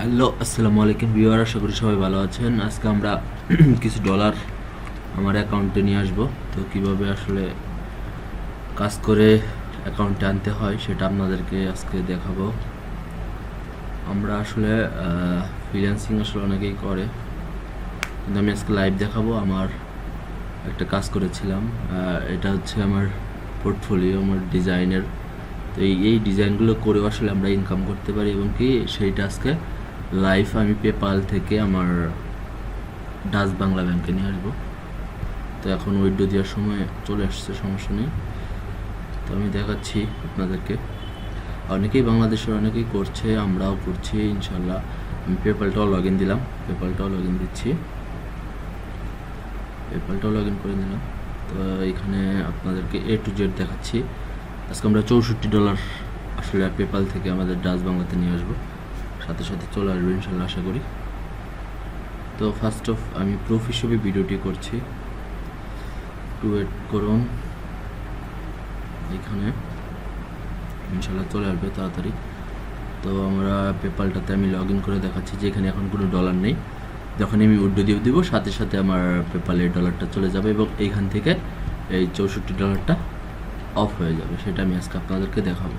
Hello, আসসালামু আলাইকুম viewer, আশা করি সবাই ভালো আছেন। আজকে আমরা কিছু ডলার আমার অ্যাকাউন্টে নিয়ে আসবো। তো কিভাবে আসলে কাজ করে অ্যাকাউন্টে আনতে হয় সেটা আপনাদেরকে আজকে দেখাবো। আমরা আসলে ফ্রিল্যান্সিং আসলে অনেকেই করে, কিন্তু আমি আজকে লাইভ দেখাবো। আমার একটা কাজ করেছিলাম, এটা হচ্ছে আমার পোর্টফোলিও, আমার ডিজাইনের। তো এই ডিজাইনগুলো করেও আসলে আমরা ইনকাম করতে পারি, এবং কি সেইটা আজকে লাইভ আমি পেপাল থেকে আমার ডাচ বাংলা ব্যাংকে নিয়ে আসবো। তো এখন উইথড্র দেওয়ার সময় চলে আসছে, সমস্যা নেই। তো আমি দেখাচ্ছি আপনাদেরকে। অনেকেই বাংলাদেশের অনেকেই করছে, আমরাও করছি ইনশাল্লাহ। আমি পেপালটাও লগ ইন দিলাম, পেপালটাও লগ ইন দিচ্ছি, পেপালটাও লগ ইন করে দিলাম। তো এখানে আপনাদেরকে A to Z দেখাচ্ছি। আজকে আমরা $64 আসলে পেপাল থেকে আমাদের ডাচ বাংলাতে নিয়ে আসবো, সাথে সাথে চলে আসবে ইনশাল্লাহ, আশা করি। তো ফার্স্ট অফ আমি প্রুফ হিসেবে ভিডিওটি করছি, একটু ওয়েট করুন। এখানে ইনশাল্লাহ চলে আসবে তাড়াতাড়ি। তো আমরা পেপালটাতে আমি লগ ইন করে দেখাচ্ছি যে এখানে এখন কোনো ডলার নেই। যখন আমি উইথড্র দিয়ে দিব, সাথে সাথে আমার পেপালের ডলারটা চলে যাবে, এবং এইখান থেকে এই $64 অফ হয়ে যাবে। সেটা আমি আজকে আপনাদেরকে দেখাবো।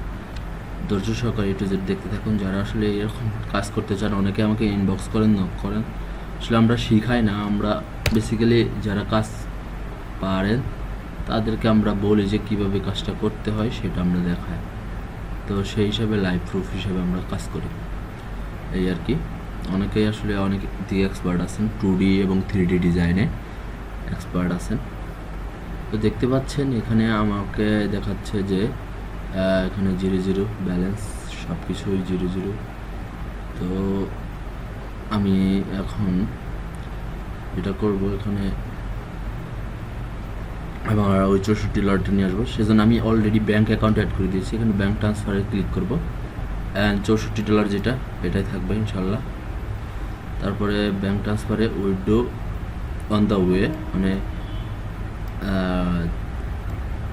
ধৈর্য সহকারে A to Z দেখতে থাকুন। যারা আসলে এরকম কাজ করতে চান, অনেকে আমাকে ইনবক্স করেন, নক করেন। আসলে আমরা শিখাই না, আমরা বেসিক্যালি যারা কাজ পারেন তাদেরকে আমরা বলি যে কীভাবে কাজটা করতে হয়, সেটা আমরা দেখাই। তো সেই হিসাবে লাইভ প্রুফ হিসেবে আমরা কাজ করি, এই আর কি। অনেকেই আসলে অনেক দিকে এক্সপার্ট আছেন, 2D এবং 3D ডিজাইনে এক্সপার্ট আছেন। তো দেখতে পাচ্ছেন এখানে আমাকে দেখাচ্ছে যে এখানে 0 ব্যালেন্স, সব কিছুই 0। তো আমি এখন যেটা করব, এখানে আমার ওই $64 নিয়ে আসবো। সেজন্য আমি অলরেডি ব্যাঙ্ক অ্যাকাউন্ট অ্যাড করে দিয়েছি। এখানে ব্যাঙ্ক ট্রান্সফারে ক্লিক করব, অ্যান্ড $64 যেটা এটাই থাকবে ইনশাল্লাহ। তারপরে ব্যাঙ্ক ট্রান্সফারে উইথড্র অন দ্য ওয়ে, মানে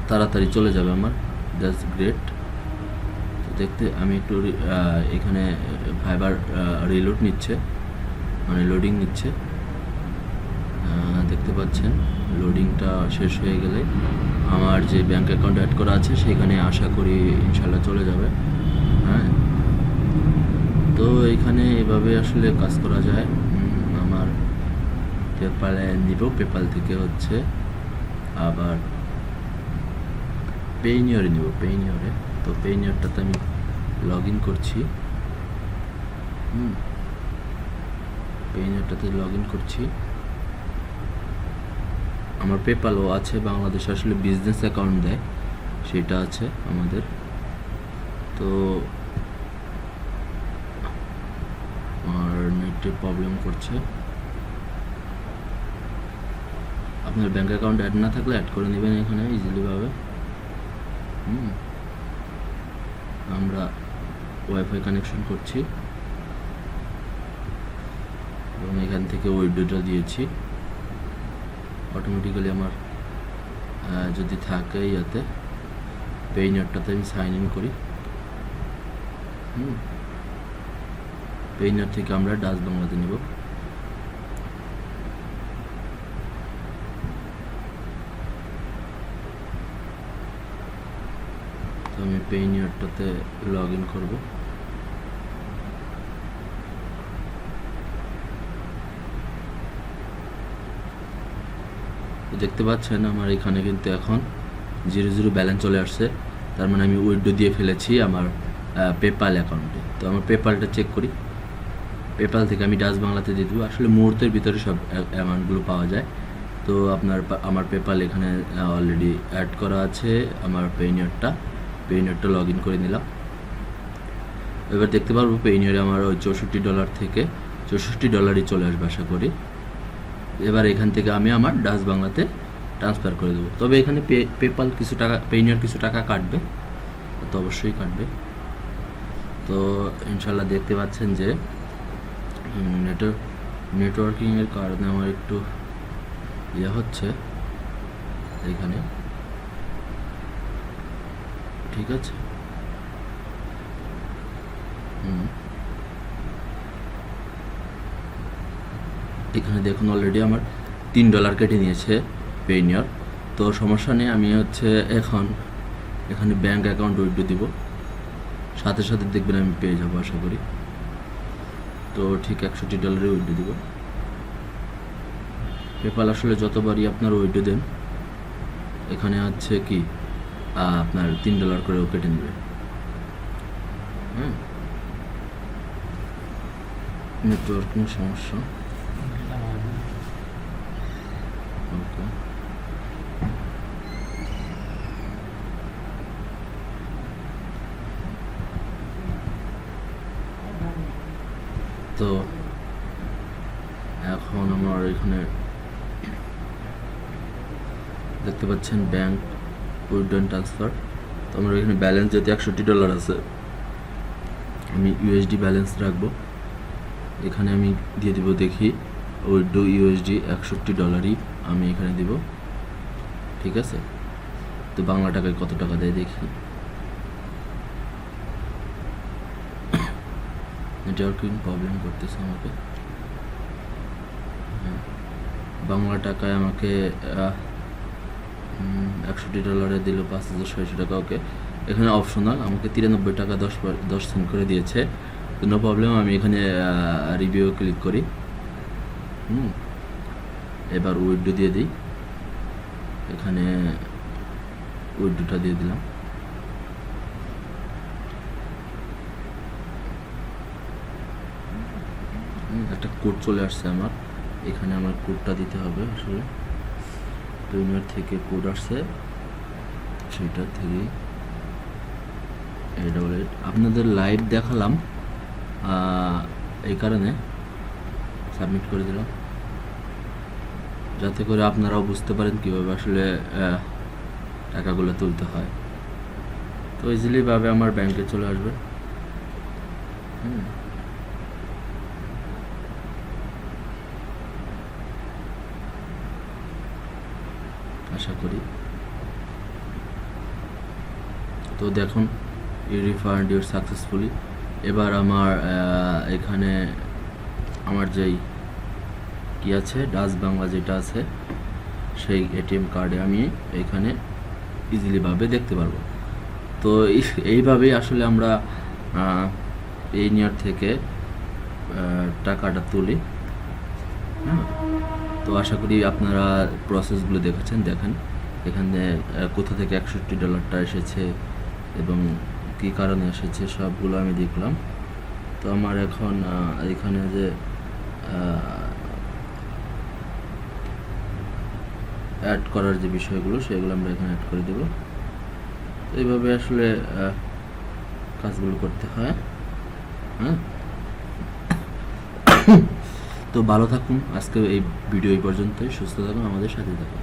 তাড়াতাড়ি চলে যাবে আমার। That's great. তো দেখতে আমি একটু এখানে ফাইবার রিলোড নিচ্ছে, মানে লোডিং নিচ্ছে, দেখতে পাচ্ছেন। লোডিংটা শেষ হয়ে গেলে আমার যে ব্যাঙ্ক অ্যাকাউন্ট অ্যাড করা আছে সেখানে আশা করি ইনশাল্লাহ চলে যাবে। হ্যাঁ, তো এখানে এভাবে আসলে কাজ করা যায়। আমার পেপালে নিব, পেপাল থেকে হচ্ছে আবার পেইনিয়রে নিব, পেইনিয়রে। তো পেইনিয়রটাতে আমি লগ ইন করছি, পেইনিয়রটাতে লগ ইন করছি। আমার পেপালও আছে, বাংলাদেশে আসলে বিজনেস অ্যাকাউন্ট দেয়, সেটা আছে আমাদের। তো আমার নেটে প্রবলেম করছে। আপনার ব্যাঙ্ক অ্যাকাউন্ট অ্যাড না থাকলে অ্যাড করে নেবেন এখানে ইজিলিভাবে। আমরা ওয়াইফাই কানেকশন করছি, এবং এখান থেকে উইথড্রটা দিয়েছি। অটোমেটিক্যালি আমার যদি থাকে ইয়াতে পেইনারটাতে আমি সাইন ইন করি। পেইনার থেকে আমরা ডাচ বাংলাতে নিব। তো আমি পেইনিয়রটাতে লগ ইন করবো। দেখতে পাচ্ছেন আমার এখানে কিন্তু এখন 0 ব্যালেন্স চলে আসছে। তার মানে আমি উইথড্র দিয়ে ফেলেছি আমার পেপাল অ্যাকাউন্টে। তো আমার পেপালটা চেক করি, পেপাল থেকে আমি ডাচ বাংলাতে দিয়ে দেবো। আসলে মুহূর্তের ভিতরে সব অ্যামাউন্টগুলো পাওয়া যায়। তো আমার পেপাল এখানে অলরেডি অ্যাড করা আছে, আমার পেইনিয়রটা লগ ইন করে নিলাম। এবার দেখতে পারবো পেইনিয়রে আমার ওই $64 থেকে $64 চলে আসবে আশা করি। এবার এখান থেকে আমি আমার ডাচ বাংলাতে ট্রান্সফার করে দেবো। তবে এখানে পেপাল কিছু টাকা, পেইনিয়র কিছু টাকা কাটবে, তো অবশ্যই কাটবে। তো ইনশাল্লাহ দেখতে পাচ্ছেন যে নেটওয়ার্কিংয়ের কারণে আমার একটু ইয়ে হচ্ছে এখানে, ঠিক আছে। এখানে দেখুন অলরেডি আমার $3 কেটে নিয়েছে পেইনিয়ার। তো সমস্যা নেই, আমি হচ্ছে এখন এখানে ব্যাঙ্ক অ্যাকাউন্ট উইথড্র দিব, সাথে সাথে দেখবেন আমি পেয়ে যাবো আশা করি। তো ঠিক $61 উইথড্র দিব। পেপাল আসলে যতবারই আপনার উইথড্র দেন এখানে হচ্ছে কি আপনার $3 করেও কেটে নেবে। হ্যাঁ, নেটওয়ার্কিং সমস্যা। ওকে, তো এখন আমার এখানে দেখতে পাচ্ছেন ব্যাংক উইথড্র অ্যান্ড ট্রান্সফার। তো আমার এখানে ব্যালেন্স যেহেতু $61 আছে, আমি ইউএসডি ব্যালেন্স রাখবো। এখানে আমি দিয়ে দিব, দেখি উইথড্র ইউএসডি $61 আমি এখানে দিব। ঠিক আছে, তো বাংলা টাকায় কত টাকা দেয় দেখি। নেটওয়ার্কিং প্রবলেম করতেছে আমাকে। বাংলা টাকায় আমাকে $61 দিল, 5,600 টাকা। ওকে, এখানে অপশনাল আমাকে $93 10 সেন্ট করে দিয়েছে। তো নো প্রবলেম, আমি এখানে রিভিউ ক্লিক করি। এবার উইথড্র দিয়ে দিই, এখানে উইথড্রটা দিয়ে দিলাম। একটা কোড চলে আসছে আমার, এখানে আমার কোডটা দিতে হবে। আসলে পেইনিয়ার থেকে কোড আসছে, সেটা থেকে 888 আপনাদের লাইভ দেখালাম, এই কারণে সাবমিট করে দিলাম, যাতে করে আপনারাও বুঝতে পারেন কীভাবে আসলে টাকাগুলো তুলতে হয়। তো ইজিলি ভাবে আমার ব্যাংকে চলে আসবে। আশা করি। তো দেখুন, ইউ রিফান্ড ইউর সাকসেসফুলি। এবার আমার এখানে আমার যেই কি আছে, ডাচ বাংলা যেটা আছে, সেই এটিএম কার্ডে আমি এখানে ইজিলিভাবে দেখতে পারবো। তো এইভাবেই আসলে আমরা পেইনিয়ার থেকে টাকাটা তুলি। হ্যাঁ, তো আশা করি আপনারা প্রসেসগুলো দেখেছেন। দেখেন এখানে কোথা থেকে $61 এসেছে এবং কী কারণে এসেছে, সবগুলো আমি দেখলাম। তো আমার এখন এখানে যে অ্যাড করার যে বিষয়গুলো, সেগুলো আমরা এখানে অ্যাড করে দেব। তো এইভাবে আসলে কাজগুলো করতে হয়। হ্যাঁ, তো ভালো থাকুন। আজকে এই ভিডিও এই পর্যন্তই। সুস্থ থাকুন, আমাদের সাথে থাকুন।